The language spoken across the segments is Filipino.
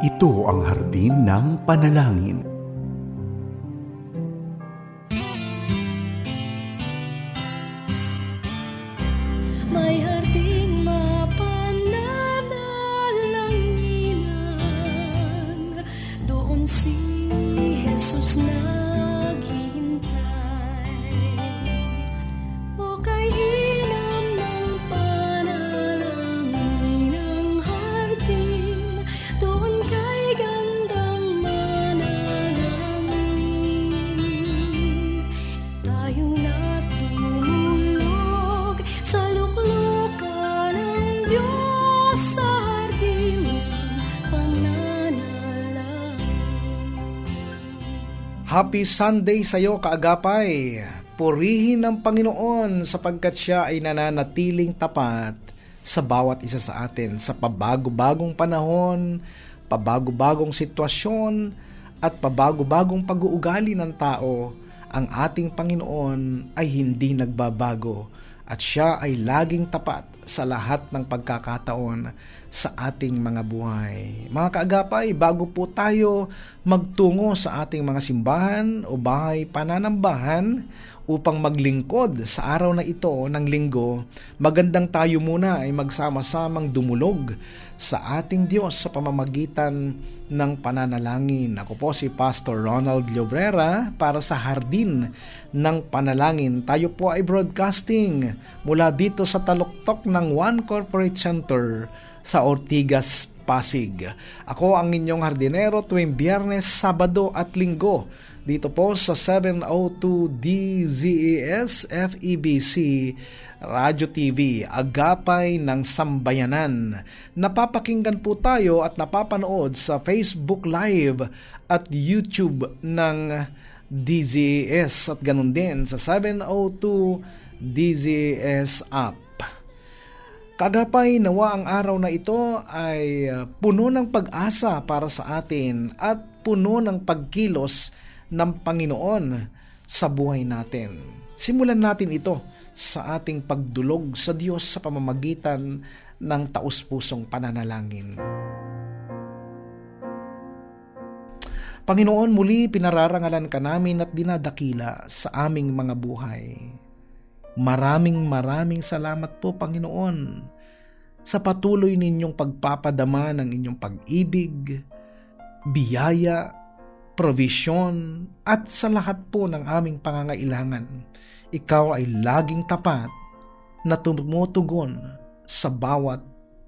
Ito ang hardin ng panalangin. May harding mapananalanginan, doon si Jesus naghihintay. O kay inam ng panalangin ang hardin, doon kay gandang manalangin. Tayong natulog sa luklukan ng Diyos sa hardin ng pananalangin. Happy Sunday sa iyo, kaagapay. Purihin ang Panginoon sapagkat siya ay nananatiling tapat sa bawat isa sa atin sa pabago-bagong panahon, pabago-bagong sitwasyon, at pabago-bagong pag-uugali ng tao. Ang ating Panginoon ay hindi nagbabago at siya ay laging tapat sa lahat ng pagkakataon sa ating mga buhay. Mga kaagapay, bago po tayo magtungo sa ating mga simbahan o bahay pananambahan upang maglingkod sa araw na ito ng linggo, magandang tayo muna ay magsama-samang dumulog sa ating Diyos sa pamamagitan ng pananalangin. Ako po si Pastor Ronald Llobrera para sa Hardin ng Panalangin. Tayo po ay broadcasting mula dito sa taluktok ng One Corporate Center sa Ortigas, Pasig. Ako ang inyong hardinero tuwing Biyernes, Sabado at Linggo dito po sa 702 DZES FEBC Radio TV, Agapay ng Sambayanan. Napapakinggan po tayo at napapanood sa Facebook Live at YouTube ng DZES at ganun din sa 702 DZES app. Kagapay, nawa ang araw na ito ay puno ng pag-asa para sa atin at puno ng pagkilos ng Panginoon sa buhay natin. Simulan natin ito sa ating pagdulog sa Diyos sa pamamagitan ng taus-pusong pananalangin. Panginoon, muli pinararangalan ka namin at dinadakila sa aming mga buhay. Maraming salamat po, Panginoon, sa patuloy ninyong pagpapadama ng inyong pag-ibig, biyaya, provisyon, at sa lahat po ng aming pangangailangan. Ikaw ay laging tapat na tumutugon sa bawat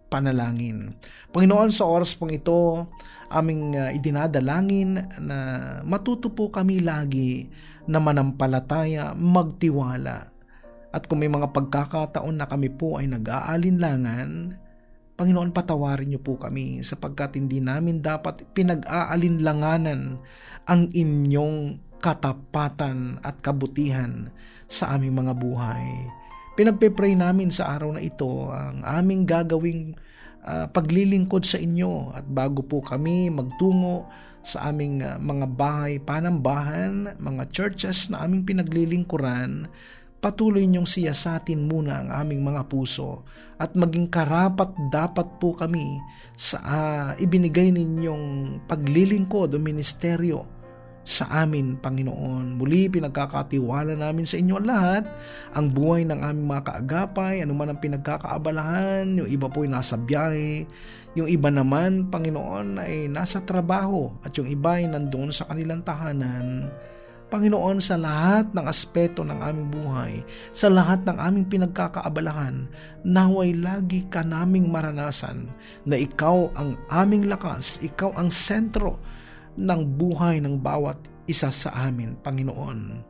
panalangin. Panginoon, sa oras pong ito, aming idinadalangin na matuto po kami lagi na manampalataya, magtiwala. At kung may mga pagkakataon na kami po ay nag-aalinlangan, Panginoon, patawarin niyo po kami sapagkat hindi namin dapat pinag-aalinlanganan ang inyong katapatan at kabutihan sa aming mga buhay. Pinagpe-pray namin sa araw na ito ang aming gagawing paglilingkod sa inyo, at bago po kami magtungo sa aming mga bahay panambahan, mga churches na aming pinaglilingkuran, patuloy niyong siyasatin muna ang aming mga puso at maging karapat dapat po kami sa ibinigay ninyong paglilingkod o ministeryo sa amin, Panginoon. Muli, pinagkakatiwala namin sa inyo lahat ang buhay ng aming mga kaagapay, anuman ang pinagkakaabalahan. Yung iba po ay nasa biyahe, yung iba naman, Panginoon, ay nasa trabaho, at yung iba ay nandoon sa kanilang tahanan. Panginoon, sa lahat ng aspeto ng aming buhay, sa lahat ng aming pinagkakaabalahan, naway lagi ka naming maranasan na ikaw ang aming lakas, ikaw ang sentro ng buhay ng bawat isa sa amin, Panginoon.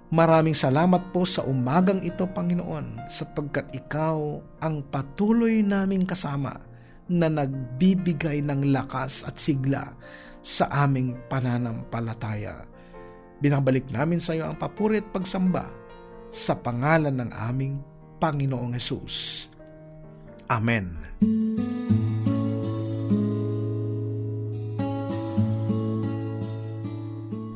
Maraming salamat po sa umagang ito, Panginoon, sapagkat ikaw ang patuloy naming kasama na nagbibigay ng lakas at sigla sa aming pananampalataya. Binabalik namin sa iyo ang papuri at pagsamba sa pangalan ng aming Panginoong Hesus. Amen.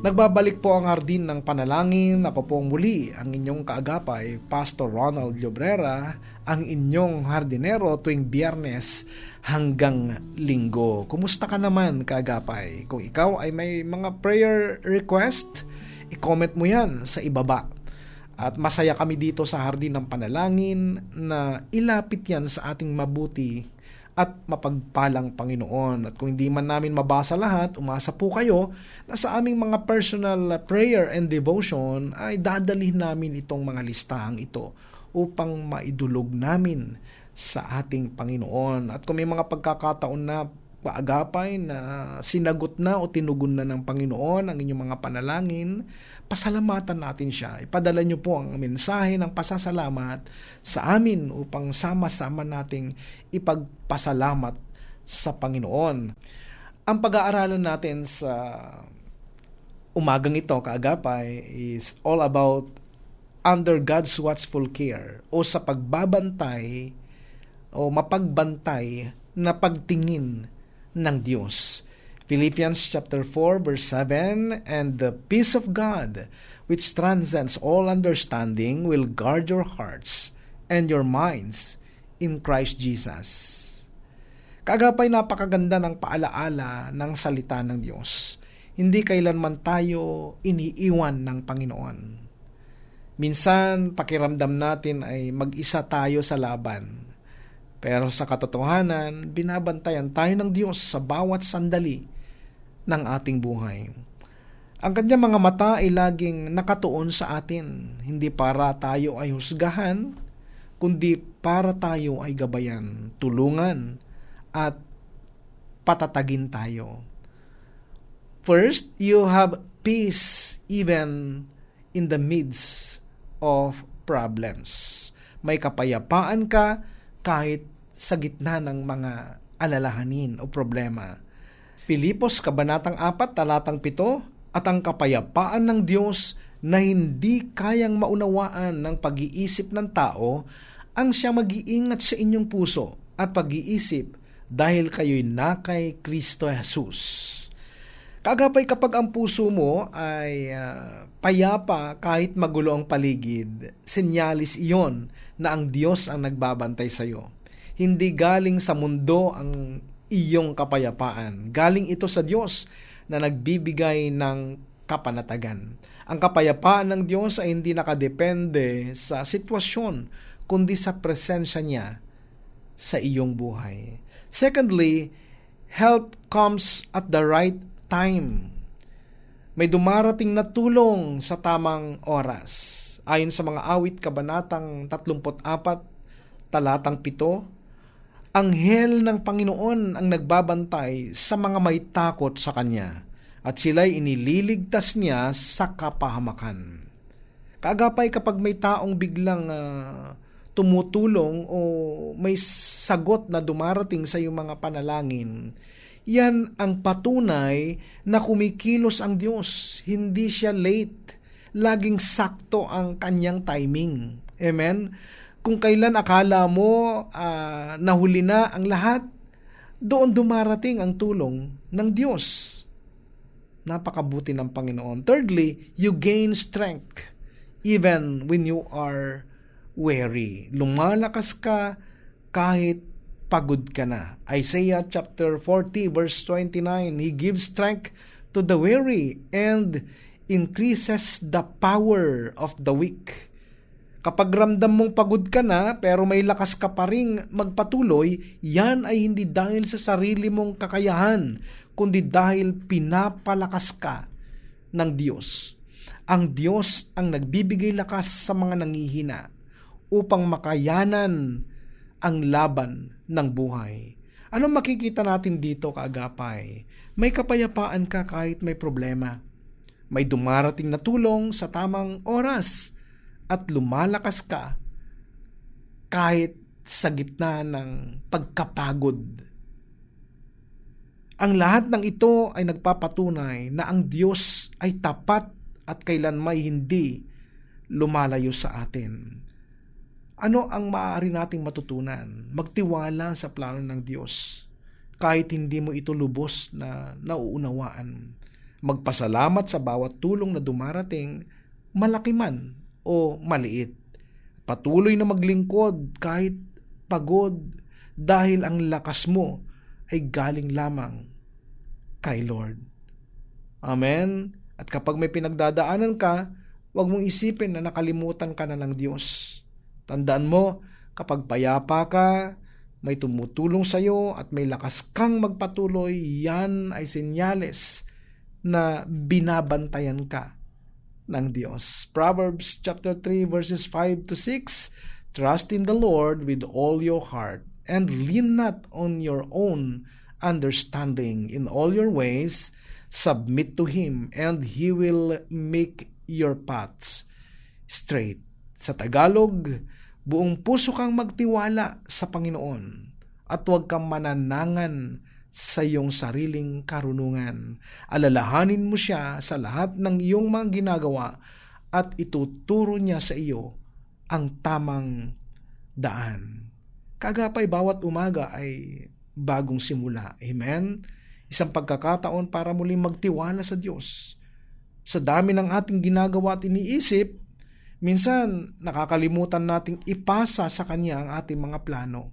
Nagbabalik po ang Hardin ng Panalangin. Ako po muli ang inyong kaagapay, Pastor Ronald Llobrera, ang inyong hardinero tuwing Biyernes hanggang Linggo. Kumusta ka naman, kaagapay? Kung ikaw ay may mga prayer request, i-comment mo yan sa ibaba. At masaya kami dito sa Hardin ng Panalangin na ilapit yan sa ating mabuti at mapagpalang Panginoon. At kung hindi man namin mabasa lahat, umasa po kayo na sa aming mga personal prayer and devotion ay dadalhin namin itong mga listahang ito upang maidulog namin sa ating Panginoon. At kung may mga pagkakataon na paagapay na sinagot na o tinugon na ng Panginoon ang inyong mga panalangin, pasalamatan natin siya. Ipadala niyo po ang mensahe ng pasasalamat sa amin upang sama-sama nating ipagpasalamat sa Panginoon. Ang pag-aaralan natin sa umagang ito, kaagapay, is all about under God's watchful care o sa pagbabantay o mapagbantay na pagtingin ng Diyos. Philippians chapter 4 verse 7, "And the peace of God, which transcends all understanding, will guard your hearts and your minds in Christ Jesus." Kaagapay, napakaganda ng paalaala ng salita ng Diyos. Hindi kailanman tayo iniiwan ng Panginoon. Minsan, pakiramdam natin ay mag-isa tayo sa laban. Pero sa katotohanan, binabantayan tayo ng Diyos sa bawat sandali ng ating buhay. Ang kanyang mga mata ay laging nakatuon sa atin, hindi para tayo ay husgahan, kundi para tayo ay gabayan, tulungan, at patatagin tayo. First, you have peace even in the midst of problems. May kapayapaan ka kahit sa gitna ng mga alalahanin o problema. Pilipos, Kabanatang 4, Talatang 7, "At ang kapayapaan ng Diyos na hindi kayang maunawaan ng pag-iisip ng tao, ang siya mag-iingat sa inyong puso at pag-iisip dahil kayo'y na kay Kristo Jesus." Kaagapay, kapag ang puso mo ay payapa kahit magulo ang paligid, senyalis iyon na ang Diyos ang nagbabantay sa iyo. Hindi galing sa mundo ang iyong kapayapaan. Galing ito sa Diyos na nagbibigay ng kapanatagan. Ang kapayapaan ng Diyos ay hindi nakadepende sa sitwasyon, kundi sa presensya niya sa iyong buhay. Secondly, help comes at the right time. May dumarating na tulong sa tamang oras. Ayon sa mga awit, Kabanatang 34, Talatang 7, "Anghel ng Panginoon ang nagbabantay sa mga may takot sa Kanya, at sila'y inililigtas niya sa kapahamakan." Kaagapay, kapag may taong biglang tumutulong o may sagot na dumarating sa iyong mga panalangin, yan ang patunay na kumikilos ang Diyos. Hindi siya late. Laging sakto ang kanyang timing. Amen? Kung kailan akala mo nahuli na ang lahat, doon dumarating ang tulong ng Diyos. Napakabuti ng Panginoon. Thirdly, you gain strength even when you are weary. Lumalakas ka kahit pagod ka na. Isaiah chapter 40 verse 29, "He gives strength to the weary and increases the power of the weak." Kapag ramdam mong pagod ka na pero may lakas ka pa ring magpatuloy, yan ay hindi dahil sa sarili mong kakayahan, kundi dahil pinapalakas ka ng Diyos. Ang Diyos ang nagbibigay lakas sa mga nanghihina upang makayanan ang laban ng buhay. Anong makikita natin dito, kaagapay? May kapayapaan ka kahit may problema. May dumarating na tulong sa tamang oras at lumalakas ka kahit sa gitna ng pagkapagod. Ang lahat ng ito ay nagpapatunay na ang Diyos ay tapat at kailanmay hindi lumalayo sa atin. Ano ang maaari nating matutunan? Magtiwala sa plano ng Diyos kahit hindi mo ito lubos na nauunawaan. Magpasalamat sa bawat tulong na dumarating, malaki man o maliit. Patuloy na maglingkod kahit pagod dahil ang lakas mo ay galing lamang kay Lord. Amen? At kapag may pinagdadaanan ka, huwag mong isipin na nakalimutan ka na ng Diyos. Tandaan mo, kapag payapa ka, may tumutulong sa iyo at may lakas kang magpatuloy, yan ay senyales na binabantayan ka ng Diyos. Proverbs chapter 3 verses 5 to 6, Trust in the Lord with all your heart and lean not on your own understanding. In all your ways, submit to Him and He will make your paths straight. Sa Tagalog, buong puso kang magtiwala sa Panginoon at huwag kang mananangan sa iyong sariling karunungan. Alalahanin mo siya sa lahat ng iyong mga ginagawa at ituturo niya sa iyo ang tamang daan. Kagapay bawat umaga ay bagong simula. Amen? Isang pagkakataon para muling magtiwala sa Diyos. Sa dami ng ating ginagawa at iniisip, minsan nakakalimutan nating ipasa sa Kanya ang ating mga plano.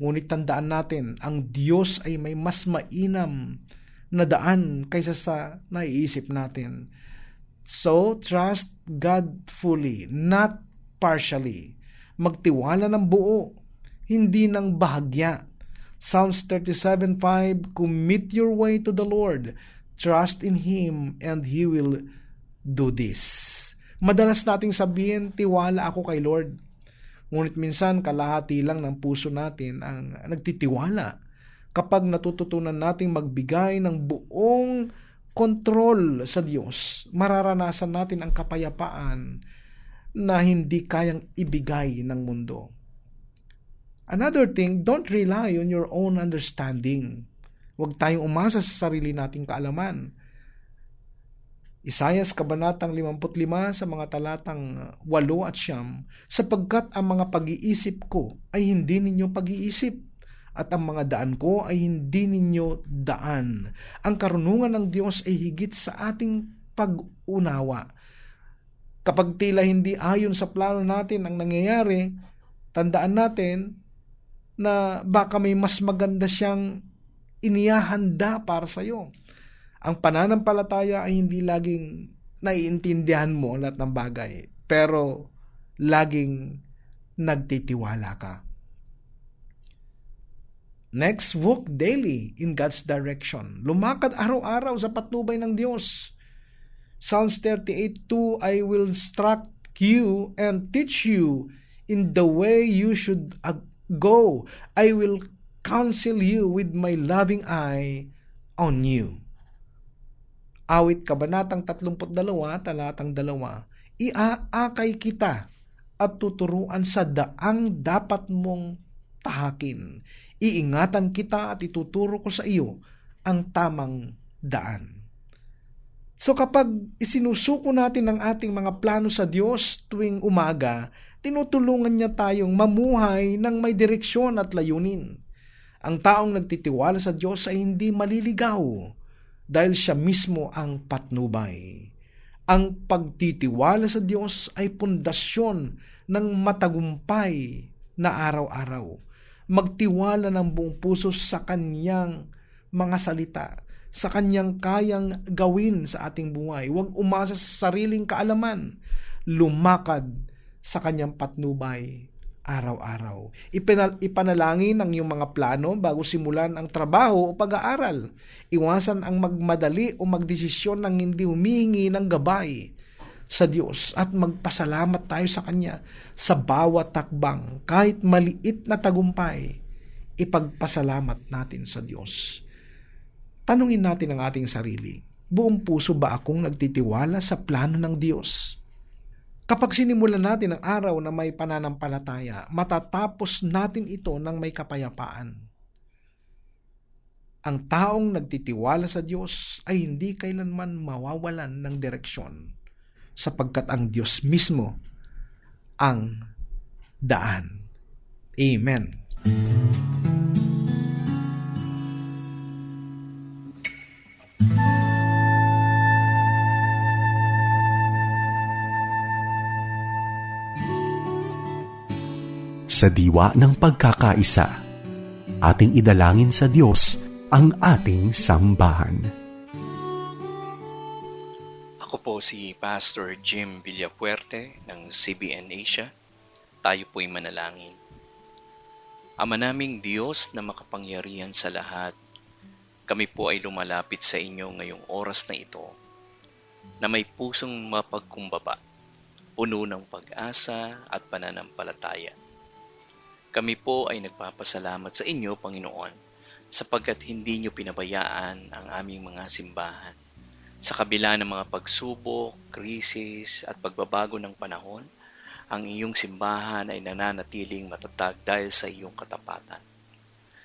Ngunit tandaan natin, ang Diyos ay may mas mainam na daan kaysa sa naiisip natin. So, trust God fully, not partially. Magtiwala ng buo, hindi ng bahagya. Psalms 37:5, Commit your way to the Lord. Trust in Him and He will do this. Madalas nating sabihin, tiwala ako kay Lord. Ngunit minsan, kalahati lang ng puso natin ang nagtitiwala. Kapag natututunan nating magbigay ng buong kontrol sa Diyos, mararanasan natin ang kapayapaan na hindi kayang ibigay ng mundo. Another thing, don't rely on your own understanding. Huwag tayong umasa sa sarili nating kaalaman. Isaias Kabanatang 55 sa mga talatang 8 at 9, sapagkat ang mga pag-iisip ko ay hindi ninyo pag-iisip at ang mga daan ko ay hindi ninyo daan. Ang karunungan ng Diyos ay higit sa ating pag-unawa. Kapag tila hindi ayon sa plano natin ang nangyayari, tandaan natin na baka may mas maganda siyang inihahanda para sa iyo. Ang pananampalataya ay hindi laging naiintindihan mo lahat ng bagay, pero laging nagtitiwala ka. Next, walk daily in God's direction. Lumakad araw-araw sa patnubay ng Diyos. Psalms 38:2, I will instruct you and teach you in the way you should go. I will counsel you with my loving eye on you. Awit Kabanatang 32, talatang 2, iaakay kita at tuturuan sa daang dapat mong tahakin. Iingatan kita at ituturo ko sa iyo ang tamang daan. So kapag isinusuko natin ang ating mga plano sa Diyos tuwing umaga, tinutulungan niya tayong mamuhay ng may direksyon at layunin. Ang taong nagtitiwala sa Diyos ay hindi maliligaw dahil siya mismo ang patnubay. Ang pagtitiwala sa Diyos ay pundasyon ng matagumpay na araw-araw. Magtiwala ng buong puso sa Kanyang mga salita, sa Kanyang kayang gawin sa ating buhay. Huwag umasa sa sariling kaalaman. Lumakad sa Kanyang patnubay araw-araw. Ipanalangin ang iyong mga plano bago simulan ang trabaho o pag-aaral. Iwasan ang magmadali o magdesisyon ng hindi humihingi ng gabay sa Diyos at magpasalamat tayo sa Kanya sa bawat takbang. Kahit maliit na tagumpay, ipagpasalamat natin sa Diyos. Tanungin natin ang ating sarili, buong puso ba akong nagtitiwala sa plano ng Diyos? Kapag sinimulan natin ang araw na may pananampalataya, matatapos natin ito ng may kapayapaan. Ang taong nagtitiwala sa Diyos ay hindi kailanman mawawalan ng direksyon, sapagkat ang Diyos mismo ang daan. Amen. sa diwa ng pagkakaisa. Ating idalangin sa Diyos ang ating sambahan. Ako po si Pastor Jim Villapuerte ng CBN Asia. Tayo po'y manalangin. Ama naming Diyos na makapangyarihan sa lahat, kami po ay lumalapit sa inyo ngayong oras na ito na may pusong mapagkumbaba, puno ng pag-asa at pananampalataya. Kami po ay nagpapasalamat sa inyo, Panginoon, sapagkat hindi nyo pinabayaan ang aming mga simbahan. Sa kabila ng mga pagsubok, krisis at pagbabago ng panahon, ang iyong simbahan ay nananatiling matatag dahil sa iyong katapatan.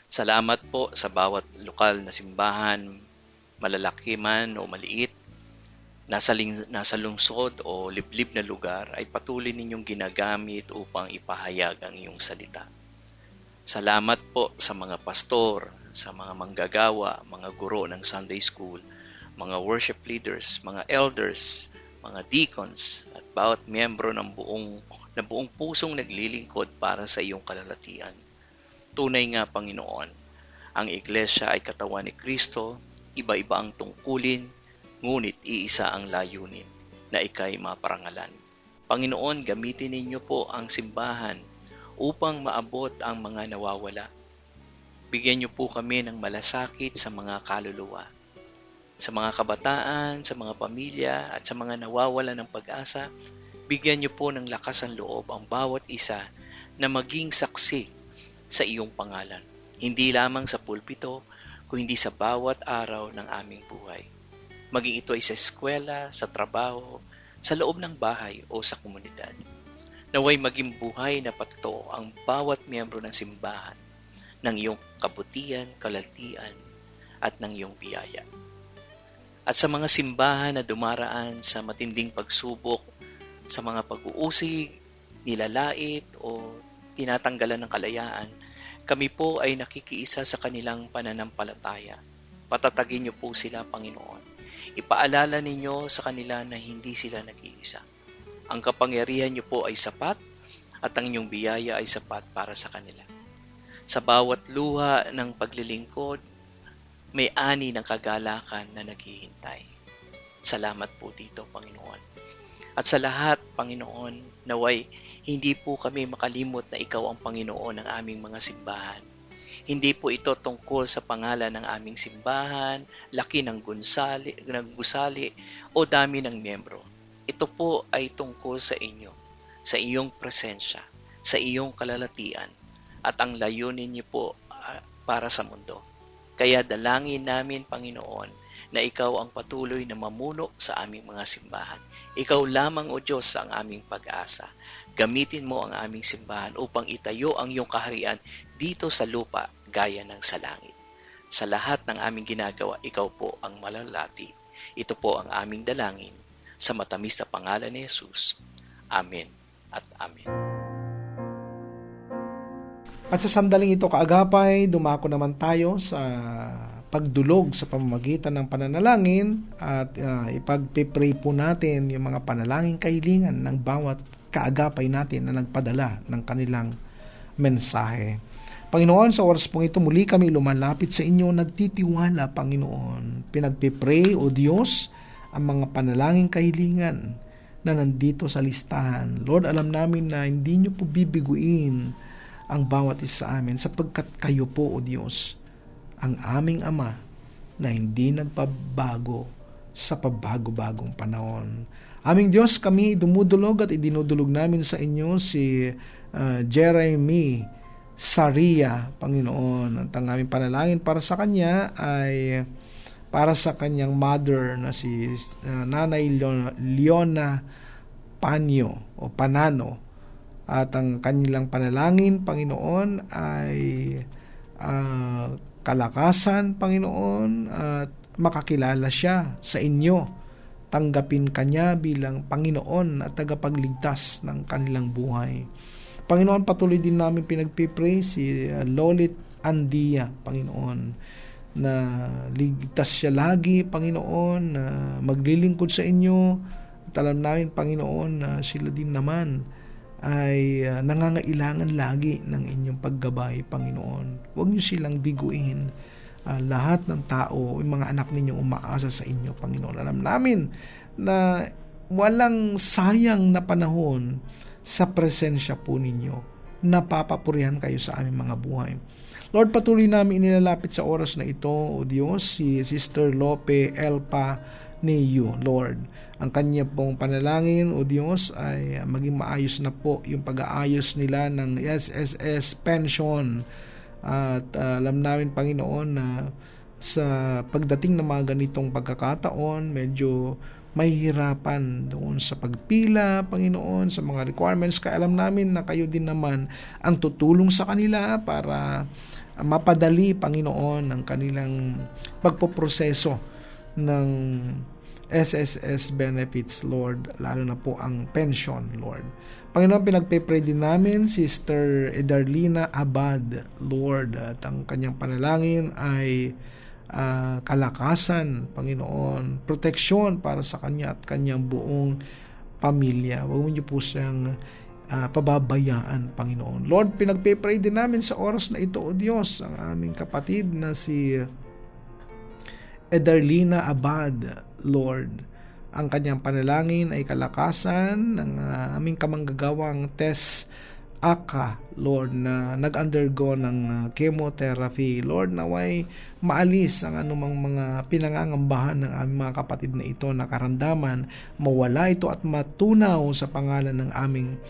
Salamat po sa bawat lokal na simbahan, malalaki man o maliit, nasa lungsod o liblib na lugar ay patuloy ninyong ginagamit upang ipahayag ang iyong salita. Salamat po sa mga pastor, sa mga manggagawa, mga guro ng Sunday School, mga worship leaders, mga elders, mga deacons, at bawat miyembro ng buong pusong naglilingkod para sa iyong kalalatian. Tunay nga, Panginoon, ang iglesia ay katawan ni Kristo, iba-iba ang tungkulin, ngunit iisa ang layunin na ika'y maparangalan. Panginoon, gamitin ninyo po ang simbahan upang maabot ang mga nawawala. Bigyan niyo po kami ng malasakit sa mga kaluluwa, sa mga kabataan, sa mga pamilya, at sa mga nawawala ng pag-asa. Bigyan niyo po ng lakas ang loob ang bawat isa na maging saksi sa iyong pangalan. Hindi lamang sa pulpito, kundi sa bawat araw ng aming buhay. Maging ito ay sa eskwela, sa trabaho, sa loob ng bahay o sa komunidad. Naway maging buhay na patotoo ang bawat miyembro ng simbahan ng iyong kabutihan, kalaltian, at ng iyong biyaya. At sa mga simbahan na dumaraan sa matinding pagsubok, sa mga pag-uusig, nilalait o tinatanggalan ng kalayaan, kami po ay nakikiisa sa kanilang pananampalataya. Patatagin niyo po sila, Panginoon. Ipaalala ninyo sa kanila na hindi sila nag-iisa. Ang kapangyarihan niyo po ay sapat at ang inyong biyaya ay sapat para sa kanila. Sa bawat luha ng paglilingkod, may ani ng kagalakan na naghihintay. Salamat po dito, Panginoon. At sa lahat, Panginoon, naway hindi po kami makalimot na ikaw ang Panginoon ng aming mga simbahan. Hindi po ito tungkol sa pangalan ng aming simbahan, laki ng gusali o dami ng miyembro. Ito po ay tungkol sa inyo, sa iyong presensya, sa iyong kalalatian, at ang layunin niyo po para sa mundo. Kaya dalangin namin, Panginoon, na ikaw ang patuloy na mamuno sa aming mga simbahan. Ikaw lamang, O Diyos, ang aming pag-asa. Gamitin mo ang aming simbahan upang itayo ang iyong kaharian dito sa lupa gaya ng sa langit. Sa lahat ng aming ginagawa, ikaw po ang malalati. Ito po ang aming dalangin sa matamis na pangalan ni Jesus. Amen at Amen. At sa sandaling ito kaagapay, dumako naman tayo sa pagdulog sa pamamagitan ng pananalangin at ipagpipray po natin yung mga panalangin kahilingan ng bawat kaagapay natin na nagpadala ng kanilang mensahe. Panginoon, sa oras pong ito muli kami lumalapit sa inyo, nagtitiwala, Panginoon. Pinagpipray, O Diyos, ang mga panalangin kahilingan na nandito sa listahan. Lord, alam namin na hindi nyo po bibiguin ang bawat isa sa amin sapagkat kayo po, O Diyos, ang aming Ama na hindi nagpabago sa pabago-bagong panahon. Aming Diyos, kami dumudulog at idinudulog namin sa inyo si Jeremy Saria, Panginoon. At ang aming panalangin para sa kanya ay para sa kanyang mother na si Nanay Leona Panano. At ang kanilang panalangin, Panginoon, ay kalakasan, Panginoon, at makakilala siya sa inyo. Tanggapin kanya bilang Panginoon at tagapagligtas ng kanilang buhay. Panginoon, patuloy din namin pinagpipray si Lolit Andia, Panginoon, na ligtas siya lagi, Panginoon, na maglilingkod sa inyo. At alam namin, Panginoon, na sila din naman ay nangangailangan lagi ng inyong paggabay, Panginoon. Huwag niyo silang biguin. Lahat ng tao, yung mga anak ninyong umaasa sa inyo, Panginoon. Alam namin na walang sayang na panahon sa presensya po ninyo. Napapapurihan kayo sa aming mga buhay. Lord, patuloy namin inilalapit sa oras na ito, O Diyos, si Sister Lope Elpa Neyo, Lord. Ang kanya pong panalangin, O Diyos, ay maging maayos na po yung pag-aayos nila ng SSS pension. At alam namin, Panginoon, na sa pagdating ng mga ganitong pagkakataon, medyo mahihirapan doon sa pagpila, Panginoon, sa mga requirements. Kaya alam namin na kayo din naman ang tutulong sa kanila para mapadali, Panginoon, ang kanilang pagpoproseso ng SSS benefits, Lord, lalo na po ang pension, Lord. Panginoon, pinagpe-pray din namin Sister Edarlina Abad, Lord, at ang kanyang panalangin ay kalakasan, Panginoon, proteksyon para sa kanya at kanyang buong pamilya. Huwag mo niyo po siyang pababayaan, Panginoon. Lord, pinagpe-pray din namin sa oras na ito, O Diyos, ang aming kapatid na si Edarlina Abad, Lord. Ang kanyang panalangin ay kalakasan ng aming kamanggagawang Tess Aka, Lord, na nag-undergo ng chemotherapy. Lord, naway maalis ang anumang mga pinangangambahan ng aming mga kapatid na ito na karamdaman, mawala ito at matunaw sa pangalan ng aming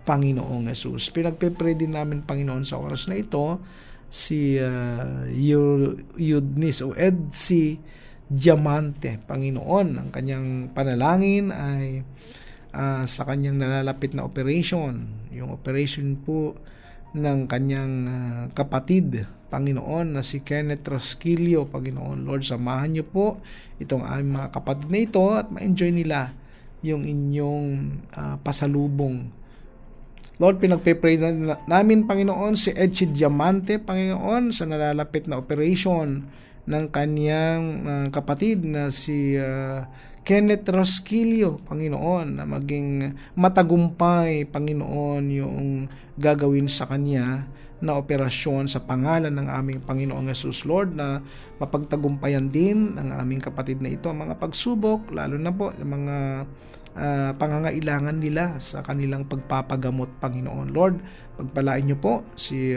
Panginoong Yesus. Pinagpe-pray din namin, Panginoon, sa oras na ito si Eudnis o Edsi Diamante, Panginoon. Ang kanyang panalangin ay sa kanyang nalalapit na operation, yung operation po ng kanyang kapatid, Panginoon, na si Kenneth Rosquillo, Panginoon. Lord, samahan niyo po itong aming mga kapatid na ito at ma-enjoy nila yung inyong pasalubong. Lord, pinagpe-pray namin, Panginoon, si Edsi Diamante, Panginoon, sa nalalapit na operation ng kanyang kapatid na si Kenneth Rosquillo, Panginoon, na maging matagumpay, Panginoon, yung gagawin sa kanya na operasyon sa pangalan ng aming Panginoong Yesus, Lord, na mapagtagumpayan din ng aming kapatid na ito ang mga pagsubok, lalo na po ang mga pangangailangan nila sa kanilang pagpapagamot, Panginoon. Lord, pagpalain niyo po si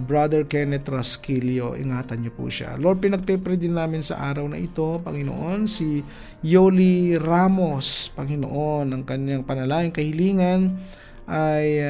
Brother Kenneth Rosquillo, ingatan niyo po siya. Lord, pinagpe-pray din namin sa araw na ito, Panginoon, si Yoli Ramos, Panginoon, ang kanyang panalangin, kahilingan ay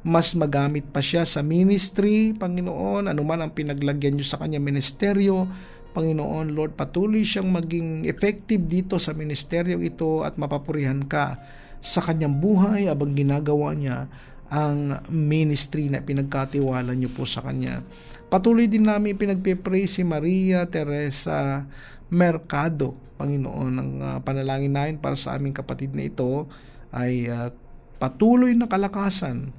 mas magamit pa siya sa ministry, Panginoon, anuman ang pinaglagyan niyo sa kanyang ministeryo, Panginoon. Lord, patuloy siyang maging effective dito sa ministeryo ito at mapapurihan ka sa kanyang buhay habang ginagawa niya ang ministry na pinagkatiwala niyo po sa kanya. Patuloy din namin pinagpe-pray si Maria Teresa Mercado, Panginoon. Ang panalangin namin para sa aming kapatid na ito ay patuloy na kalakasan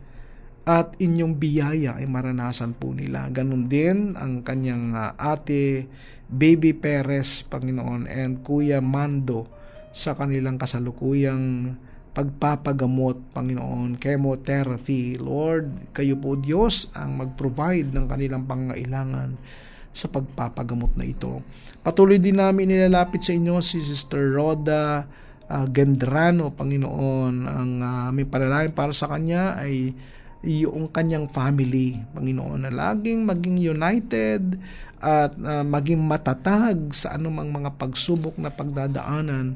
at inyong biyaya ay maranasan po nila. Ganun din ang kanyang ate Baby Perez, Panginoon, and Kuya Mando sa kanilang kasalukuyang pagpapagamot, Panginoon, chemotherapy. Lord, kayo po, Diyos, ang mag-provide ng kanilang pangangailangan sa pagpapagamot na ito. Patuloy din namin nilalapit sa inyo si Sister Rhoda Gendrano, Panginoon. Ang aming panalangin para sa kanya ay yung kanyang family, Panginoon, na laging maging united at maging matatag sa anumang mga pagsubok na pagdadaanan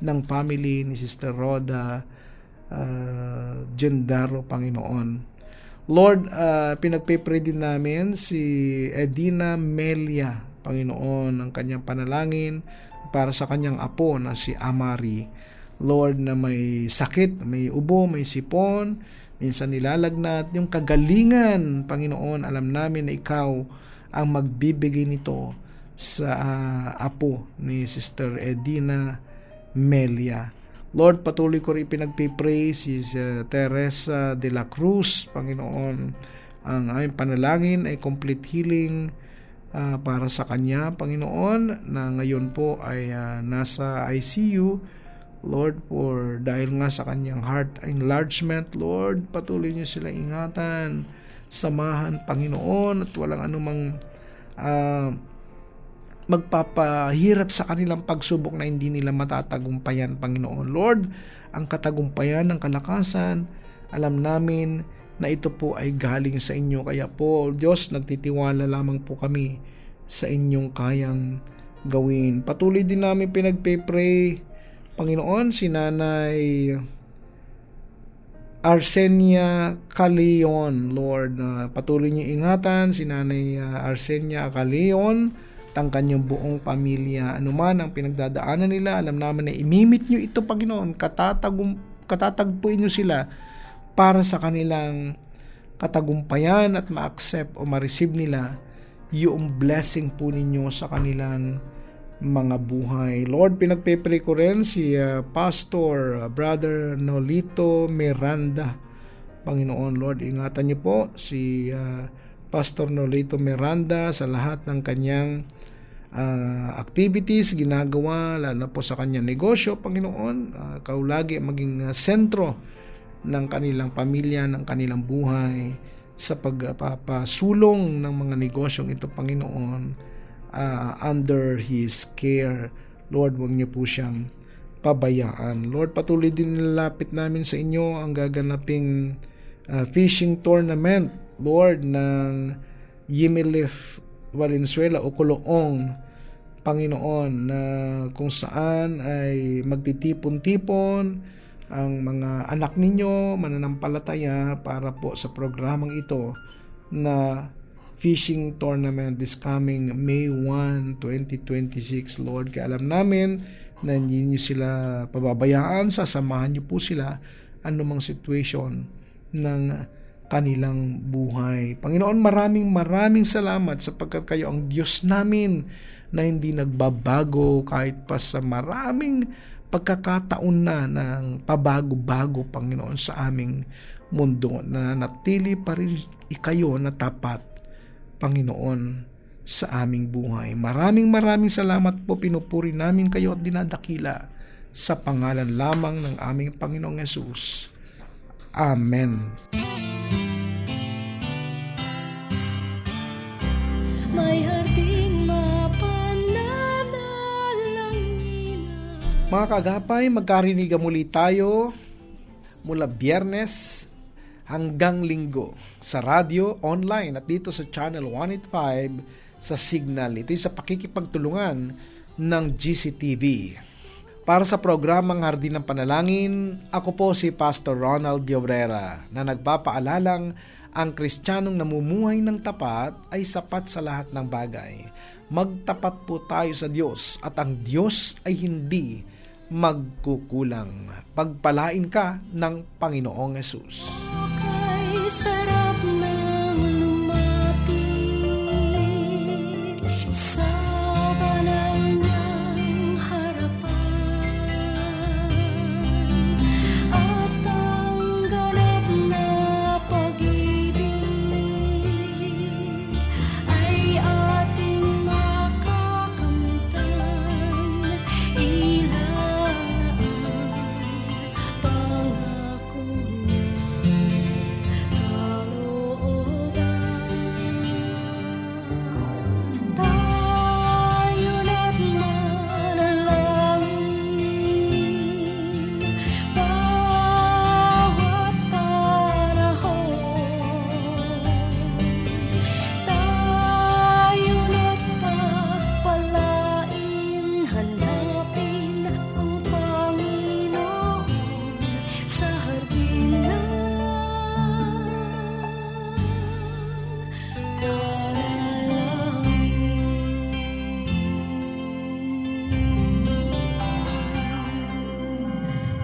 ng family ni Sister Rhoda Gendaro, Panginoon. Lord, pinagpe-pray din namin si Edina Melia, Panginoon, ang kanyang panalangin para sa kanyang apo na si Amari. Lord, na may sakit, may ubo, may sipon, minsan nilalagnat, yung kagalingan, Panginoon, alam namin na ikaw ang magbibigay nito sa apo ni Sister Edina Melia. Lord, patuloy ko rin pinagpipray si Teresa de la Cruz, Panginoon. Ang aming panalangin ay complete healing para sa kanya, Panginoon, na ngayon po ay nasa ICU Lord, for dahil nga sa kanyang heart enlargement, Lord, patuloy niyo sila ingatan, samahan, Panginoon, at walang anumang magpapahirap sa kanilang pagsubok na hindi nila matatagumpayan, Panginoon. Lord, ang katagumpayan ng kalakasan, alam namin na ito po ay galing sa inyo. Kaya po, Diyos, nagtitiwala lamang po kami sa inyong kayang gawin. Patuloy din namin pinagpe-pray, Panginoon, si Nanay Arsenia Caleon, Lord. Patuloy niyo ingatan si Nanay Arsenia Caleon, ang kanyang buong pamilya. Anuman ang pinagdadaanan nila, alam namin na imimit niyo ito, Panginoon. Katatagpuin niyo sila para sa kanilang katagumpayan at ma-accept o ma-receive nila yung blessing po ninyo sa kanilang mga buhay. Lord, pinagpe-pray ko rin si Pastor Brother Nolito Miranda. Panginoon, Lord, ingatan niyo po si Pastor Nolito Miranda sa lahat ng kanyang activities, ginagawa, lalo po sa kanyang negosyo, Panginoon. Kaulagi maging sentro ng kanilang pamilya, ng kanilang buhay sa pagpapasulong ng mga negosyong ito, Panginoon, under His care. Lord, huwag niyo po siyang pabayaan. Lord, patuloy din nilalapit namin sa inyo ang gaganaping fishing tournament, Lord, ng Yimilif Valenzuela o Kuloong, Panginoon, na kung saan ay magtitipon-tipon ang mga anak ninyo, mananampalataya, para po sa programang ito na fishing tournament this coming May 1, 2026, Lord. Kaya alam namin na hindi niyo sila pababayaan, sasamahan niyo po sila anumang situation ng kanilang buhay. Panginoon, maraming salamat sapagkat kayo ang Diyos namin na hindi nagbabago kahit pa sa maraming pagkakataon na ng pabago-bago, Panginoon, sa aming mundo, na natili pa rin ikayo na tapat, Panginoon, sa aming buhay. Maraming salamat po. Pinupuri namin kayo at dinadakila sa pangalan lamang ng aming Panginoong Yesus. Amen. May harding mapananalangin. Mga kagapay, magkarinigan muli tayo mula Biyernes hanggang Linggo sa radyo, online at dito sa Channel 185 sa Signal. Ito'y sa pakikipagtulungan ng GCTV. Para sa programang Hardin ng Panalangin, ako po si Pastor Ronald Diobrera na nagpapaalalang ang Kristiyanong namumuhay ng tapat ay sapat sa lahat ng bagay. Magtapat po tayo sa Diyos at ang Diyos ay hindi magkukulang. Pagpalain ka ng Panginoong Yesus. Kay sarap ng lumapit sa